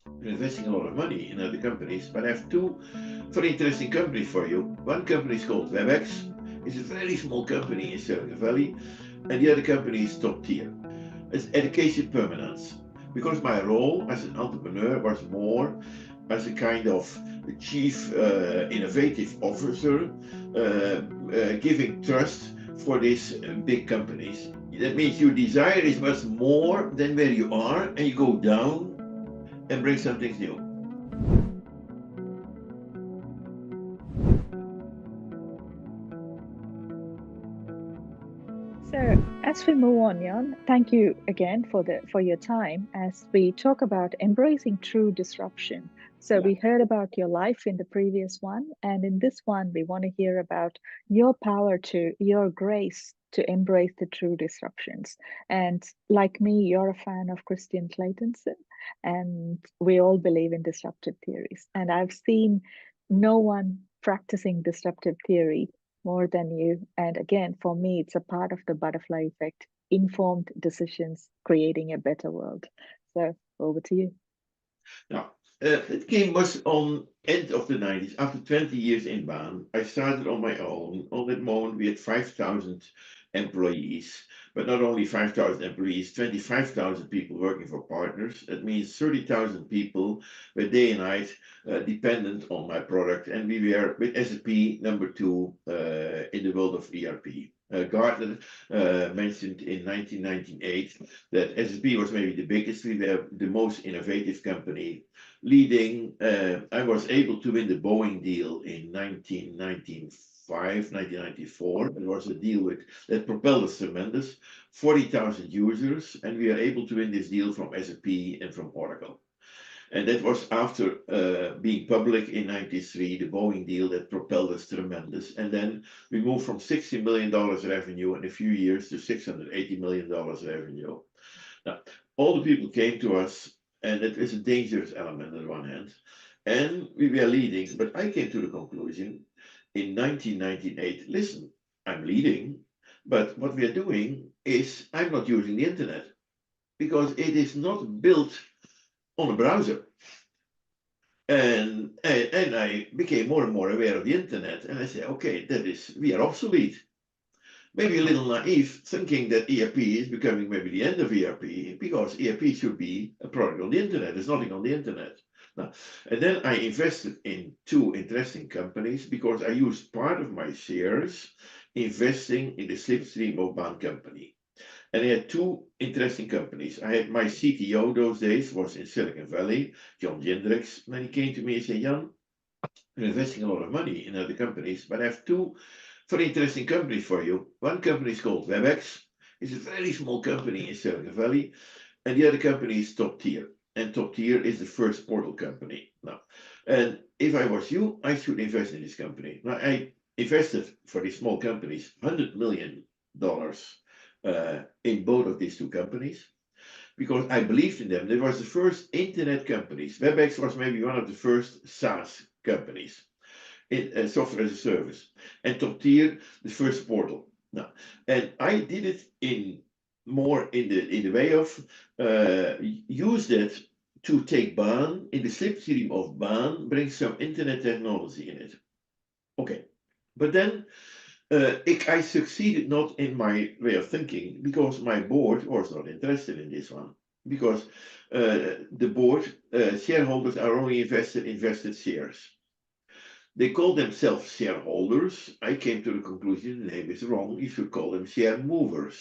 You're investing a lot of money in other companies, but I have two very interesting companies for you. One company is called WebEx. It's a very small company in Silicon Valley, and the other company is top tier. It's education permanence. Because my role as an entrepreneur was more as a kind of chief innovative officer, giving trust for these big companies. That means your desire is much more than where you are, and you go down and bring something new. So, as we move on, Jan, thank you again for your time as we talk about embracing true disruption. So, Yeah. we heard about your life in the previous one, and in this one, we want to hear about your power to your grace to embrace the true disruptions. And like me, you're a fan of Christian Claytonson, and we all believe in disruptive theories. And I've seen no one practicing disruptive theory more than you. And again, for me, it's a part of the butterfly effect, informed decisions creating a better world. So over to you. Now, it came was on end of the 90s. After 20 years in Baan, I started on my own. On that moment, we had 5,000 employees, but not only 5,000 employees, 25,000 people working for partners. That means 30,000 people were day and night dependent on my product, and we were with SAP number two in the world of ERP. Gartner mentioned in 1998 that SAP was maybe the biggest, we were the most innovative company, leading. I was able to win the Boeing deal in 1995, 1994. It was a deal with that propelled us tremendous, 40,000 users, and we are able to win this deal from SAP and from Oracle. And that was after being public in 93, the Boeing deal that propelled us tremendous. And then we moved from $60 million revenue in a few years to $680 million revenue. Now, all the people came to us, and it is a dangerous element on one hand, and we were leading. But I came to the conclusion in 1998, listen, I'm leading, but what we are doing is I'm not using the internet because it is not built on a browser. And I became more and more aware of the internet, and I said, okay, that is we are obsolete. Maybe a little naive, thinking that ERP is becoming maybe the end of ERP, because ERP should be a product on the internet. There's nothing on the internet. Now, and then I invested in two interesting companies because I used part of my shares investing in the slipstream of Baan company. And I had two interesting companies. I had my CTO those days was in Silicon Valley, John Jendricks, and he came to me and said, Jan, you're investing a lot of money in other companies, but I have two very interesting companies for you. One company is called WebEx. It's a very small company in Silicon Valley, and the other company is Top Tier. And Top Tier is the first portal company. Now, and if I was you, I should invest in this company. Now, I invested for these small companies $100 million in both of these two companies because I believed in them. They was the first internet companies. WebEx was maybe one of the first SaaS companies in software as a service, and Top Tier the first portal. Now, and I did it in more in the way of use that to take Baan in the slipstream of Baan, bring some internet technology in it. Okay, but then I succeeded not in my way of thinking because my board was not interested in this one. Because the board shareholders are only invested shares. They call themselves shareholders. I came to the conclusion the name is wrong. You should call them share movers.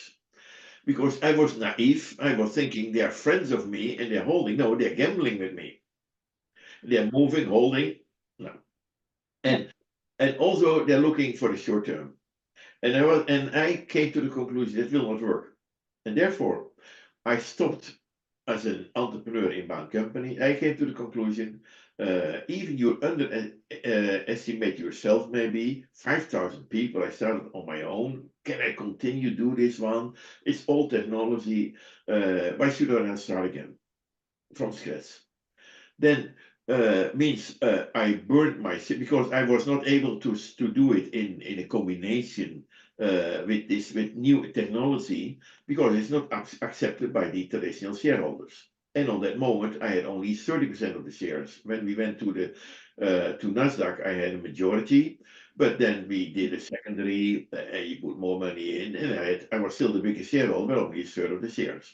Because I was naive. I was thinking they are friends of me and they're holding. No, they're gambling with me. They're moving, holding. No. Yeah. And and also they're looking for the short term. And I came to the conclusion that will not work. And therefore, I stopped as an entrepreneur in my company. I came to the conclusion, even you underestimate yourself, maybe 5,000 people. I started on my own. Can I continue do this one? It's all technology. Why should I not start again from scratch? Then means I burned myself because I was not able to do it in a combination with new technology because it's not accepted by the traditional shareholders. And on that moment, I had only 30% of the shares. When we went to Nasdaq, I had a majority, but then we did a secondary, and you put more money in, and I was still the biggest shareholder, but only a third of the shares.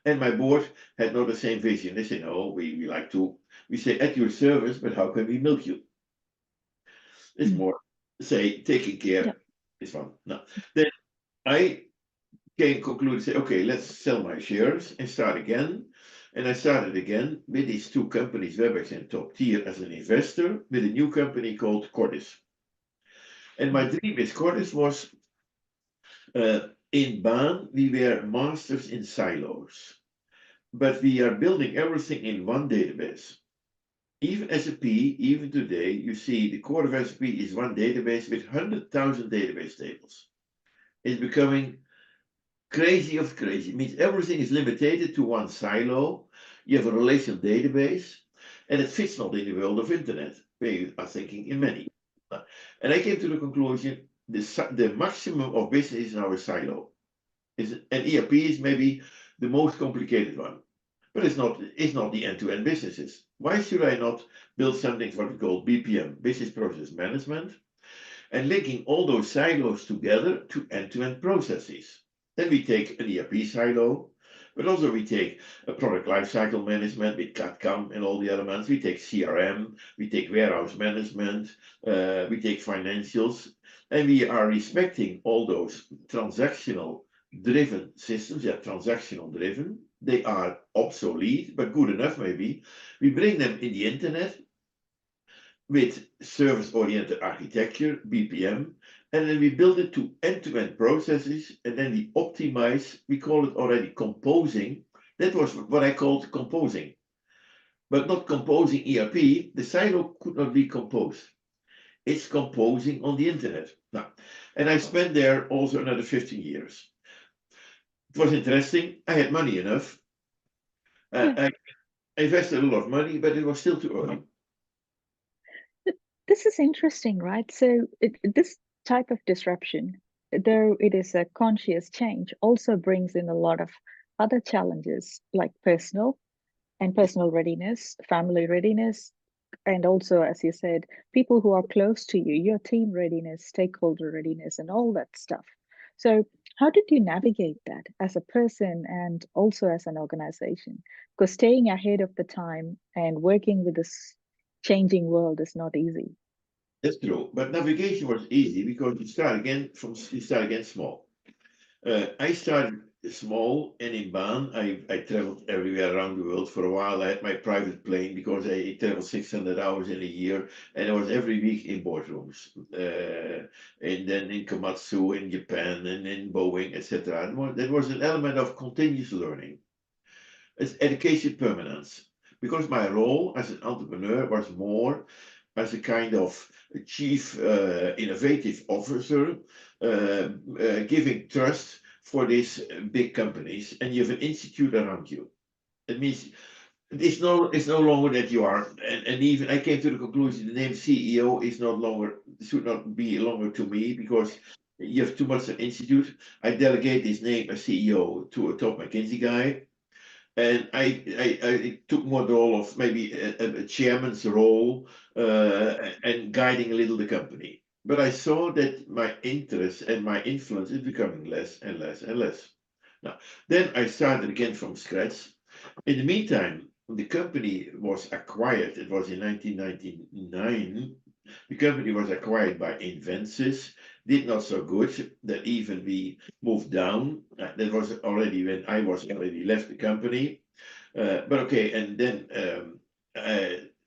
And my board had not the same vision. They say, no, we like to, we say at your service, but how can we milk you? It's more, say, taking care. This one. No. Then I concluded, say, okay, let's sell my shares and start again. And I started again with these two companies, WebEx and Top Tier, as an investor with a new company called Cordis. And my dream with Cordis was in Baan, we were masters in silos, but we are building everything in one database. Even SAP, even today, you see the core of SAP is one database with 100,000 database tables. It's becoming crazy of crazy. It means everything is limited to one silo. You have a relational database, and it fits not in the world of internet, where you are thinking in many. And I came to the conclusion, the maximum of business is now a silo. And ERP is maybe the most complicated one. But it's not the end-to-end businesses. Why should I not build something what we call BPM, Business Process Management, and linking all those silos together to end-to-end processes? Then we take an ERP silo, but also we take a product lifecycle management with CAD/CAM and all the elements. We take CRM, we take warehouse management, we take financials, and we are respecting all those transactional driven systems, transactional driven. They are obsolete, but good enough maybe. We bring them in the internet with service-oriented architecture, BPM, and then we build it to end-to-end processes, and then we optimize, we call it already composing. That was what I called composing, but not composing ERP. The silo could not be composed. It's composing on the internet. Now, and I spent there also another 15 years. It was interesting. I had money enough. I invested a lot of money, but it was still too early. This is interesting, right? So this type of disruption, though it is a conscious change, also brings in a lot of other challenges like personal readiness, family readiness, and also, as you said, people who are close to you, your team readiness, stakeholder readiness, and all that stuff. So how did you navigate that as a person and also as an organization? Because staying ahead of the time and working with this changing world is not easy. That's true, but navigation was easy because you start again small. I started small, and in Baan, I traveled everywhere around the world. For a while, I had my private plane because I traveled 600 hours in a year, and I was every week in boardrooms, and then in Komatsu, in Japan, and in Boeing, etc. That was an element of continuous learning. It's education permanence, because my role as an entrepreneur was more as a kind of chief innovative officer, giving trust for these big companies, and you have an institute around you. It means it's no longer that you are, and even I came to the conclusion the name CEO should not be longer to me, because you have too much an institute. I delegate this name as CEO to a top McKinsey guy. And I took more the role of maybe a chairman's role, and guiding a little the company. But I saw that my interest and my influence is becoming less and less and less. Now, then I started again from scratch. In the meantime, the company was acquired. It was in 1999. The company was acquired by Invensys. Did not so good that even we moved down. That was already when I was already left the company. But okay, and then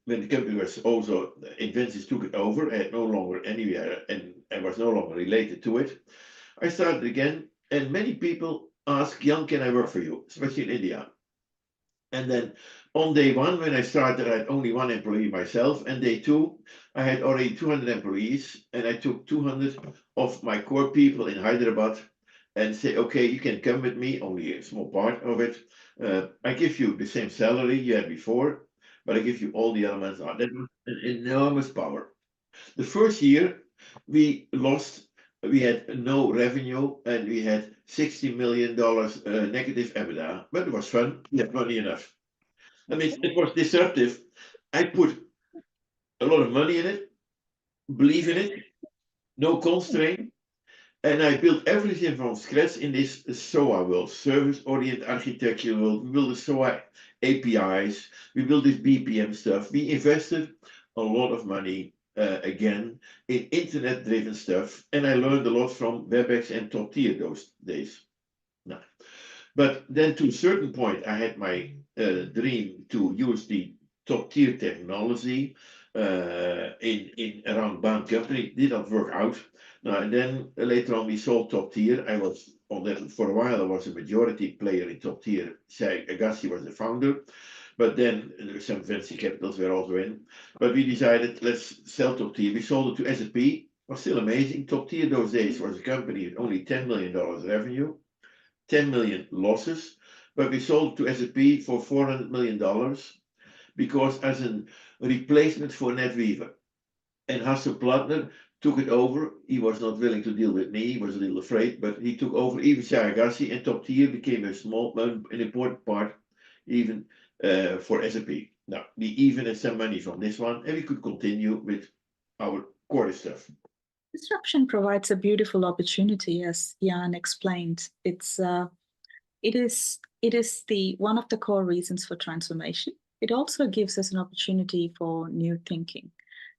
when the company was also, Invensys took it over, I had no longer anywhere, and I was no longer related to it. I started again, and many people ask, Jan, can I work for you, especially in India? And then on day one, when I started, I had only one employee myself. And day two, I had already 200 employees. And I took 200 of my core people in Hyderabad and say, okay, you can come with me, only a small part of it. I give you the same salary you had before, but I give you all the elements. That was an enormous power. The first year, we had no revenue, and we had $60 million negative EBITDA, but it was fun. We had money enough. I mean, it was disruptive. I put a lot of money in it, believe in it, no constraint, and I built everything from scratch in this SOA world, service-oriented architecture world. We built the SOA APIs, we built this BPM stuff. We invested a lot of money again in internet-driven stuff, and I learned a lot from WebEx and Top Tier those days. Now, but then to a certain point, I had my dream to use the top tier technology in around Baan company. Did not work out. Now and then later on we sold top tier. I was on that for a while. I was a majority player in top tier. Shai Agassi was the founder. But then some venture capitals were also in. But we decided let's sell top tier. We sold it to S&P. Was still amazing. Top tier those days was a company with only $10 million revenue. 10 million losses, but we sold to S&P for $400 million because as a replacement for NetWeaver. And Hasso Plattner took it over. He was not willing to deal with me. He was a little afraid, but he took over. Even Shai Agassi and Top Tier became a small, an important part, even for S&P. Now, we even had some money from this one, and we could continue with our core stuff. Disruption provides a beautiful opportunity, as Jan explained. It is the one of the core reasons for transformation. It also gives us an opportunity for new thinking,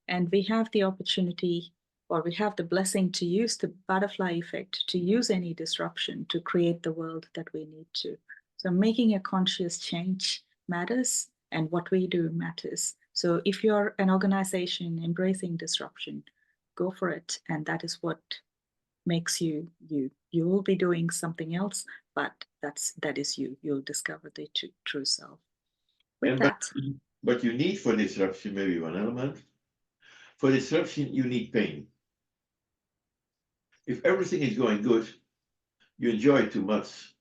and we have the opportunity, or we have the blessing, to use the butterfly effect, to use any disruption to create the world that we need to. So making a conscious change matters, and what we do matters. So if you're an organization embracing disruption, go for it, and that is what makes you you. You will be doing something else, but that is you. You'll discover the true self. With And that, but you need for disruption maybe one element. For disruption, you need pain. If everything is going good, you enjoy it too much,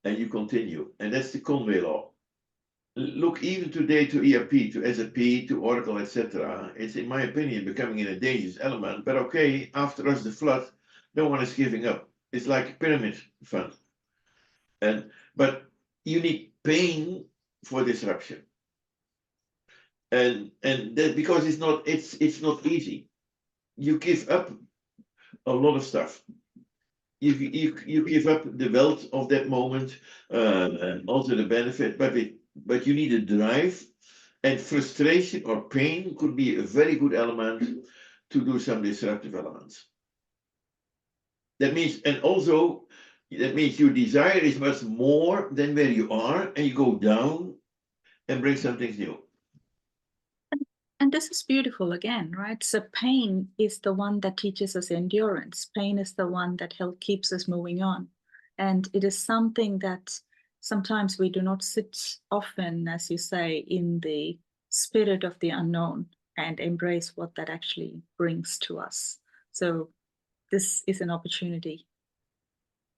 and you continue. And that's the Conway law. Look, even today to ERP, to SAP, to Oracle, etc. It's, in my opinion, becoming a dangerous element. But okay, after us the flood, no one is giving up. It's like a pyramid fund. But you need pain for disruption. And that because it's not easy. You give up a lot of stuff. You give up the wealth of that moment, and also the benefit, but you need a drive, and frustration or pain could be a very good element to do some disruptive elements. That means, and also that means your desire is much more than where you are, and you go down and bring something new. and this is beautiful again, right? So pain is the one that teaches us endurance. Pain is the one that keeps us moving on. And it is something that sometimes we do not sit often, as you say, in the spirit of the unknown and embrace what that actually brings to us. So this is an opportunity.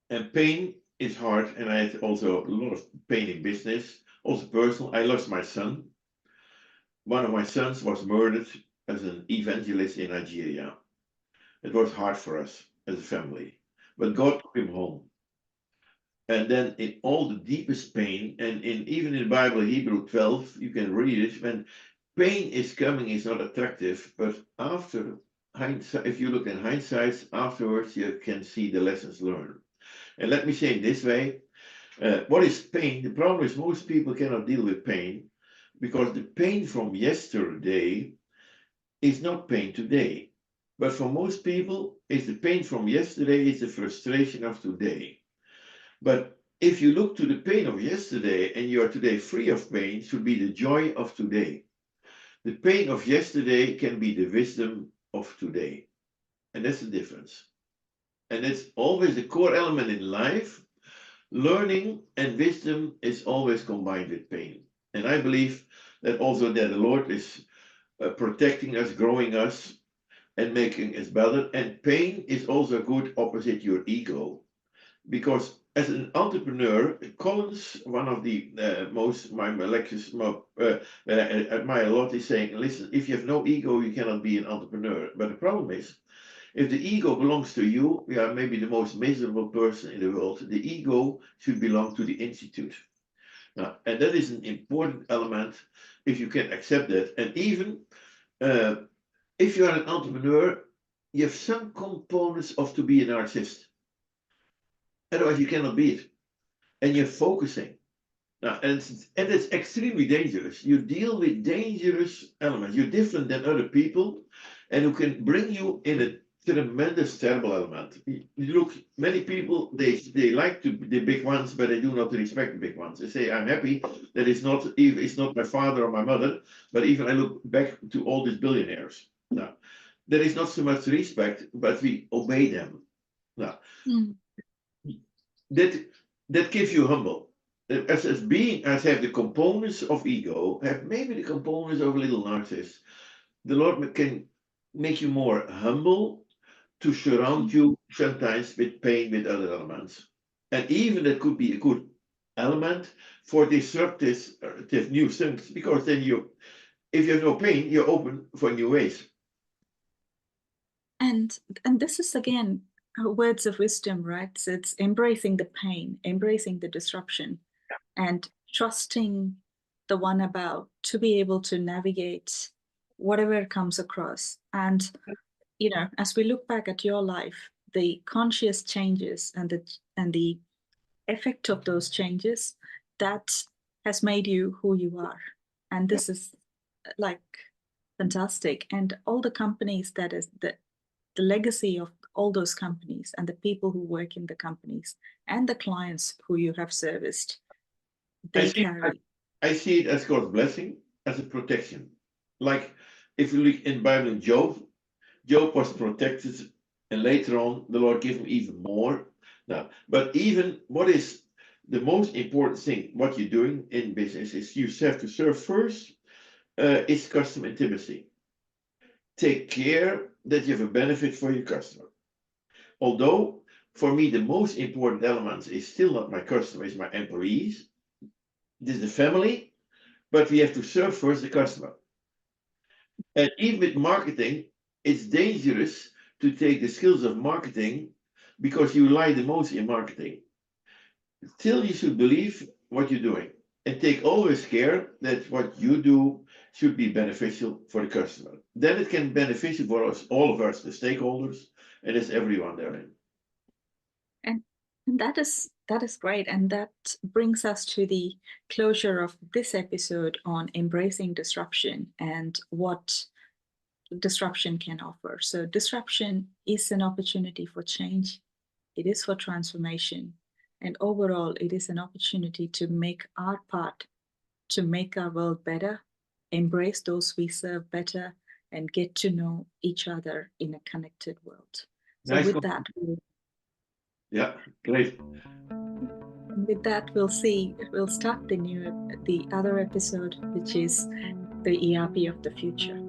And pain is hard, and I had also a lot of pain in business, also personal. I lost my son. One of my sons was murdered as an evangelist in Nigeria. It was hard for us as a family, but God took him home. And then in all the deepest pain, and even in the Bible, Hebrew 12, you can read it, when pain is coming, it's not attractive, but after hindsight, if you look in hindsight, afterwards you can see the lessons learned. And let me say it this way, what is pain? The problem is most people cannot deal with pain, because the pain from yesterday is not pain today. But for most people, it's the pain from yesterday, it's the frustration of today. But if you look to the pain of yesterday and you are today free of pain, should be the joy of today. The pain of yesterday can be the wisdom of today. And that's the difference. And that's always the core element in life. Learning and wisdom is always combined with pain. And I believe that also that the Lord is protecting us, growing us, and making us better. And pain is also a good opposite your ego. Because as an entrepreneur, Collins, one of the my lectures I admire a lot, is saying, listen, if you have no ego, you cannot be an entrepreneur. But the problem is, if the ego belongs to you, you are maybe the most miserable person in the world. The ego should belong to the institute. And that is an important element if you can accept that. And even if you are an entrepreneur, you have some components of to be an artist. Otherwise, you cannot be it. And you're focusing. And it's extremely dangerous. You deal with dangerous elements. You're different than other people, and who can bring you in a tremendous, terrible element. You look, many people they like to the big ones, but they do not respect the big ones. They say, "I'm happy that it's not my father or my mother, but even I look back to all these billionaires. Now, there is not so much respect, but we obey them. Now, that keeps you humble." As being as have the components of ego, have maybe the components of a little narcissist, the Lord can make you more humble to surround you sometimes with pain with other elements. And even that could be a good element for disruptive new things, because then if you have no pain, you're open for new ways. And this is again words of wisdom, right? So it's embracing the pain, embracing the disruption, and trusting the one above to be able to navigate whatever comes across. And as we look back at your life, the conscious changes and the effect of those changes, that has made you who you are. And this is like fantastic. And all the companies, that is the legacy of all those companies and the people who work in the companies and the clients who you have serviced, they carry. I see it as God's blessing, as a protection. Like if you look in the Bible in Job was protected, and later on the Lord gave him even more. Now, but even what is the most important thing, what you're doing in business is you have to serve first, is customer intimacy. Take care that you have a benefit for your customer. Although, for me, the most important element is still not my customer, it's my employees. This is the family, but we have to serve first the customer. And even with marketing, it's dangerous to take the skills of marketing because you lie the most in marketing. Still, you should believe what you're doing and take always care that what you do should be beneficial for the customer. Then it can be beneficial for us, all of us, the stakeholders, and it's everyone therein. And that is great. And that brings us to the closure of this episode on embracing disruption and what disruption can offer. So disruption is an opportunity for change. It is for transformation. And overall, it is an opportunity to make our part, to make our world better, embrace those we serve better, and get to know each other in a connected world. So Nice. with that, yeah, great. With that, we'll start the other episode, which is the ERP of the future.